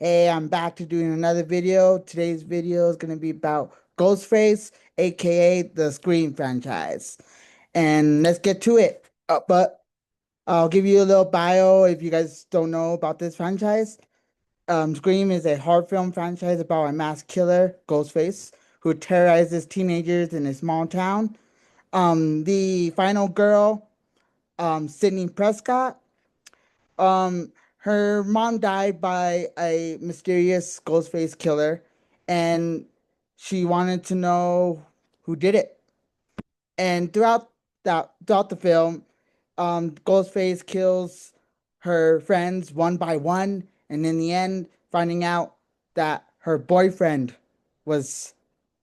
Hey, I'm back to doing another video. Today's video is going to be about Ghostface, aka the Scream franchise. And let's get to it. But I'll give you a little bio if you guys don't know about this franchise. Scream is a horror film franchise about a mass killer, Ghostface, who terrorizes teenagers in a small town. The final girl, Sydney Prescott, her mom died by a mysterious Ghostface killer, and she wanted to know who did it. And throughout the film, Ghostface kills her friends one by one, and in the end, finding out that her boyfriend was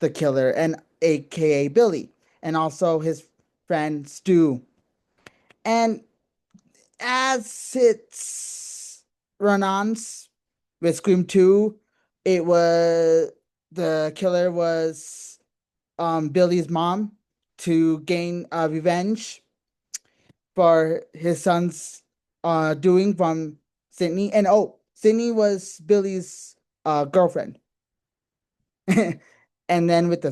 the killer, and AKA Billy, and also his friend Stu. And as its run-ons with Scream 2, it was the killer was Billy's mom to gain revenge for his son's doing from Sydney. And Sydney was Billy's girlfriend. And then with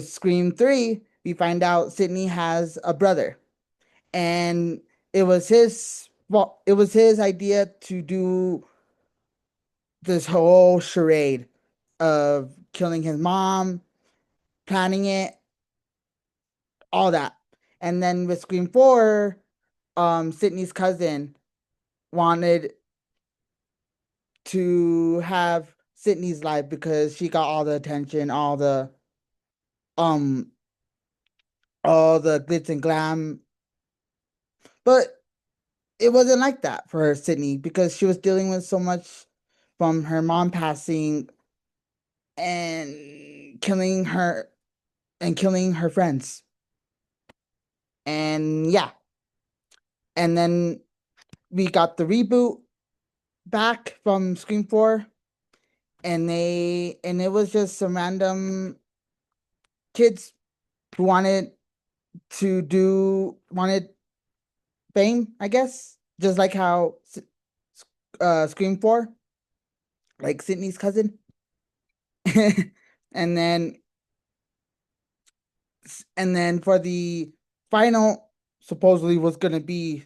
Scream 3, we find out Sydney has a brother. And it was his idea to do this whole charade of killing his mom, planning it, all that. And then with Scream 4, Sydney's cousin wanted to have Sydney's life because she got um all the glitz and glam. But it wasn't like that for Sydney because she was dealing with so much from her mom passing and killing her friends. And yeah. And then we got the reboot back from Scream 4, and it was just some random kids who wanted fame, I guess. Just like how Scream 4, like Sydney's cousin. And then for the final, supposedly was gonna be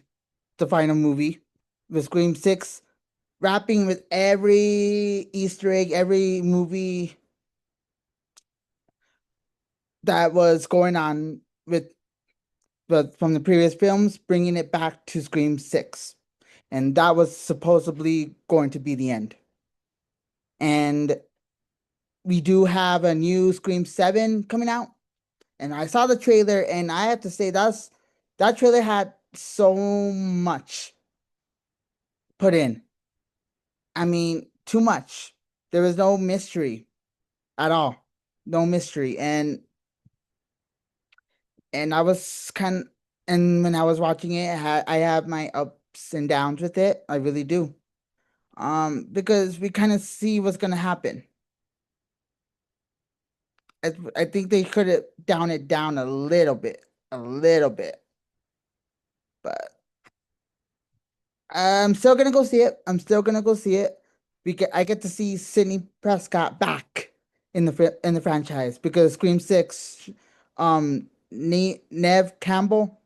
the final movie with Scream 6, wrapping with every Easter egg, every movie that was going on with but from the previous films, bringing it back to Scream 6. And that was supposedly going to be the end. And we do have a new Scream 7 coming out. And I saw the trailer, and I have to say that trailer had so much put in. I mean, too much. There was no mystery at all. No mystery. And I was kind and when I was watching it, I have my ups and downs with it. I really do. Because we kind of see what's gonna happen. I think they could have down it down a little bit, but I'm still gonna go see it. I'm still gonna go see it. I get to see Sidney Prescott back in in the franchise because Scream 6, Nev Campbell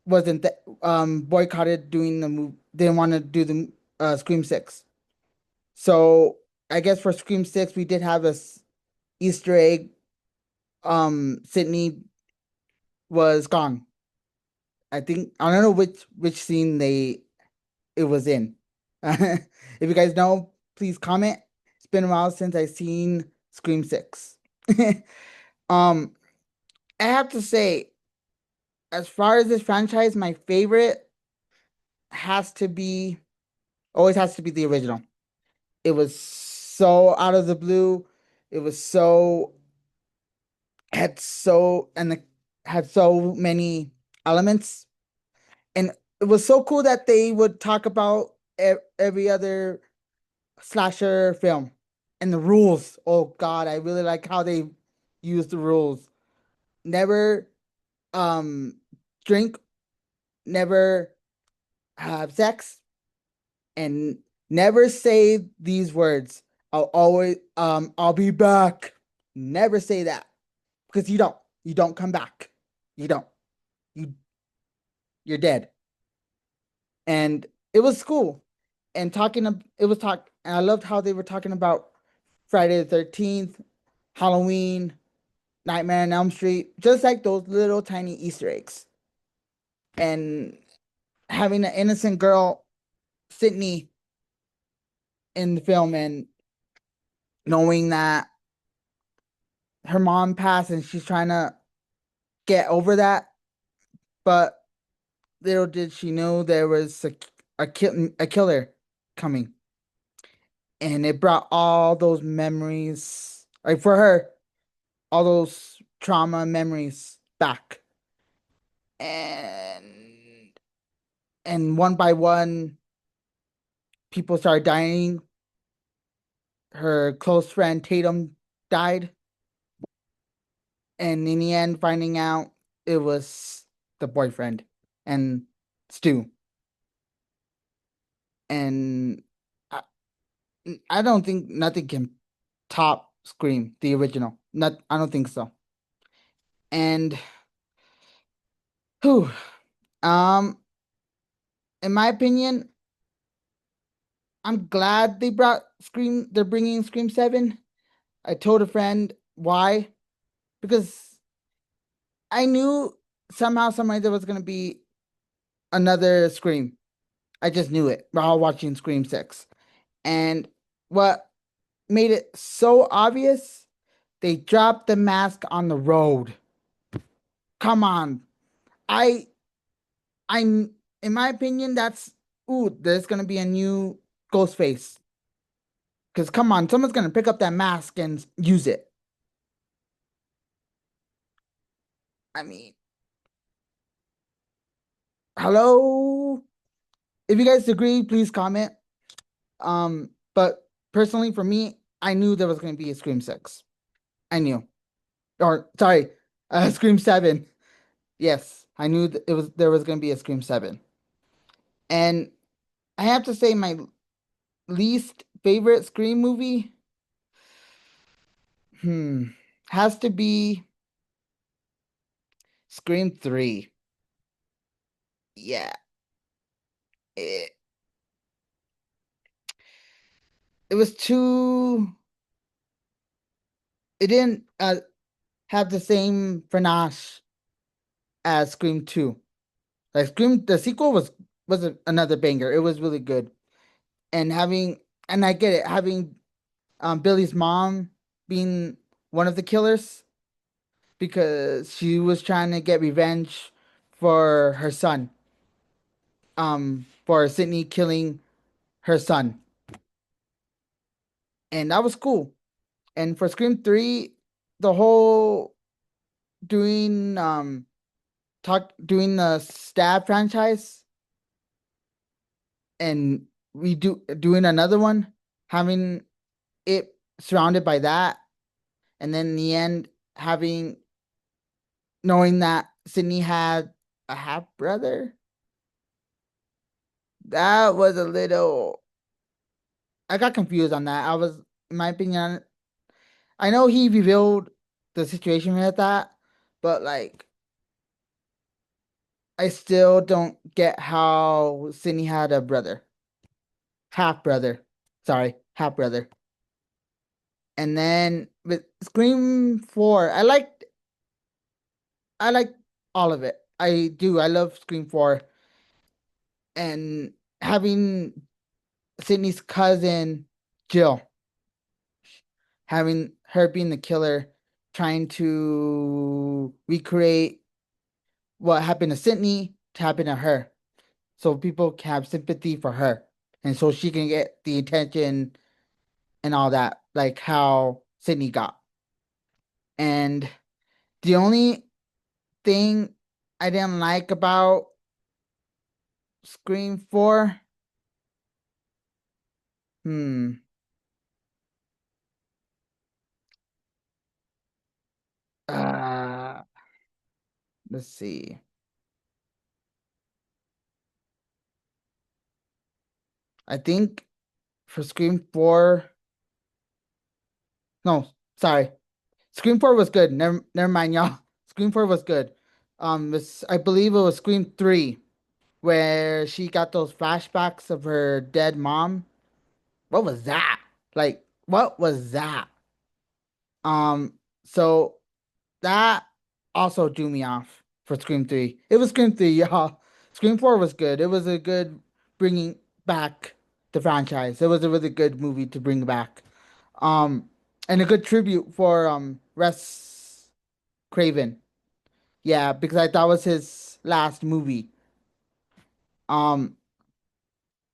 wasn't boycotted doing the move. Didn't want to do the Scream 6. So I guess for Scream 6 we did have this Easter egg. Sydney was gone. I think I don't know which scene they it was in. If you guys know, please comment. It's been a while since I seen Scream 6. um, I have to say, as far as this franchise, my favorite has to be always has to be the original. It was so out of the blue. It was so had so and the, had so many elements, and it was so cool that they would talk about every other slasher film and the rules. Oh God, I really like how they use the rules. Never um drink, never have sex, and Never say these words. I'll be back. Never say that because you don't. You don't come back. You don't. You, you're dead. And it was cool. And it was talk, and I loved how they were talking about Friday the 13th, Halloween, Nightmare on Elm Street, just like those little tiny Easter eggs. And having an innocent girl, Sydney, in the film, and knowing that her mom passed and she's trying to get over that, but little did she know there was a killer coming, and it brought all those memories, like for her, all those trauma memories back, and one by one, people started dying. Her close friend Tatum died, and in the end, finding out it was the boyfriend and Stu. And I, I don't think nothing can top Scream, the original. Not, I don't think so. And whew, um, in my opinion, I'm glad they brought Scream. They're bringing Scream 7. I told a friend why, because I knew somehow, some way there was gonna be another Scream. I just knew it while watching Scream 6. And what made it so obvious, they dropped the mask on the road. Come on. I I'm in my opinion, that's ooh, there's gonna be a new Ghostface. Because come on, someone's gonna pick up that mask and use it. I mean, hello. If you guys agree, please comment. But personally, for me, I knew there was gonna be a Scream 6. I knew. Or sorry, Scream 7. Yes, I knew it was there was gonna be a Scream 7. And I have to say my least favorite Scream movie, hmm, has to be Scream 3. Yeah, it, it was too, it didn't have the same panache as Scream 2. Like Scream, the sequel was another banger. It was really good. And and I get it, having Billy's mom being one of the killers because she was trying to get revenge for her son, for Sydney killing her son. And that was cool. And for Scream 3, the whole doing doing the Stab franchise and doing another one, having it surrounded by that, and then in the end having knowing that Sydney had a half brother. That was a little, I got confused on that. I was, in my opinion, I know he revealed the situation with that, but like I still don't get how Sydney had a brother, half brother. Sorry, half brother. And then with Scream 4, I like all of it. I do. I love Scream 4, and having Sydney's cousin Jill, having her being the killer, trying to recreate what happened to Sydney to happen to her, so people can have sympathy for her, and so she can get the attention and all that, like how Sydney got. And the only thing I didn't like about Scream 4, hmm, uh, let's see. I think. For Scream 4, no, sorry. Scream 4 was good. Never mind, y'all. Scream 4 was good. I believe it was Scream 3 where she got those flashbacks of her dead mom. What was that? Like, what was that? Um, so that also threw me off for Scream 3. It was Scream 3, y'all. Scream 4 was good. It was a good bringing back the franchise. It was a really good movie to bring back. Um, and a good tribute for Wes Craven. Yeah, because I thought it was his last movie um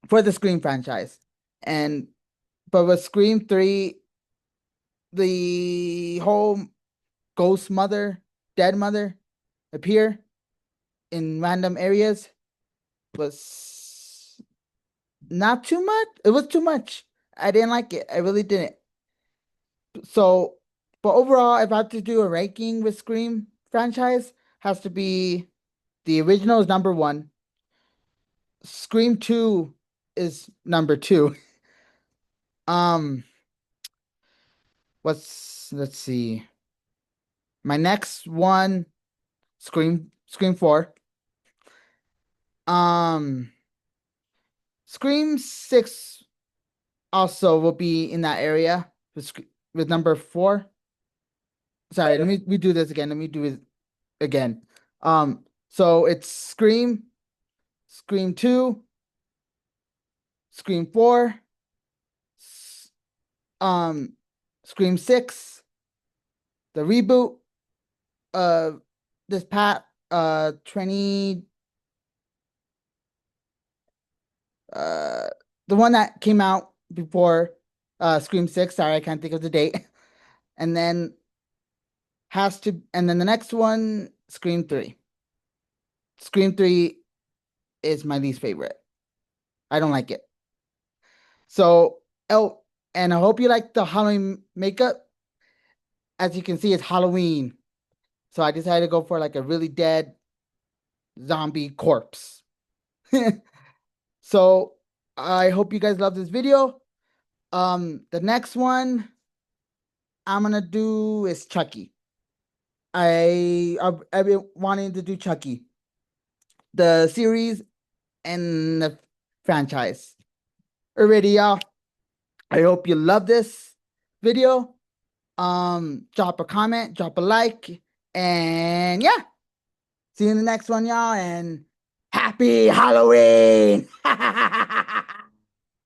for the Scream franchise. And but with Scream 3, the whole ghost mother, dead mother appear in random areas was not too much. It was too much. I didn't like it. I really didn't. So, but overall, if I have to do a ranking with Scream franchise, has to be the original is number one. Scream 2 is number two. Um, let's see. My next one, Scream 4. Um, Scream 6 also will be in that area with number 4. Sorry, let me redo this again. Let me do it again. So it's Scream 2, Scream 4, s- um, Scream 6, the reboot of this pat 20 uh the one that came out before Scream 6, sorry, I can't think of the date. And then and then the next one, Scream 3. Scream 3 is my least favorite. I don't like it. So, oh, and I hope you like the Halloween makeup. As you can see, it's Halloween. So I decided to go for like a really dead zombie corpse. So I hope you guys love this video. The next one I'm gonna do is Chucky. I've been wanting to do Chucky, the series and the franchise. Already, y'all. I hope you love this video. Drop a comment, drop a like, and yeah, see you in the next one, y'all. And happy Halloween!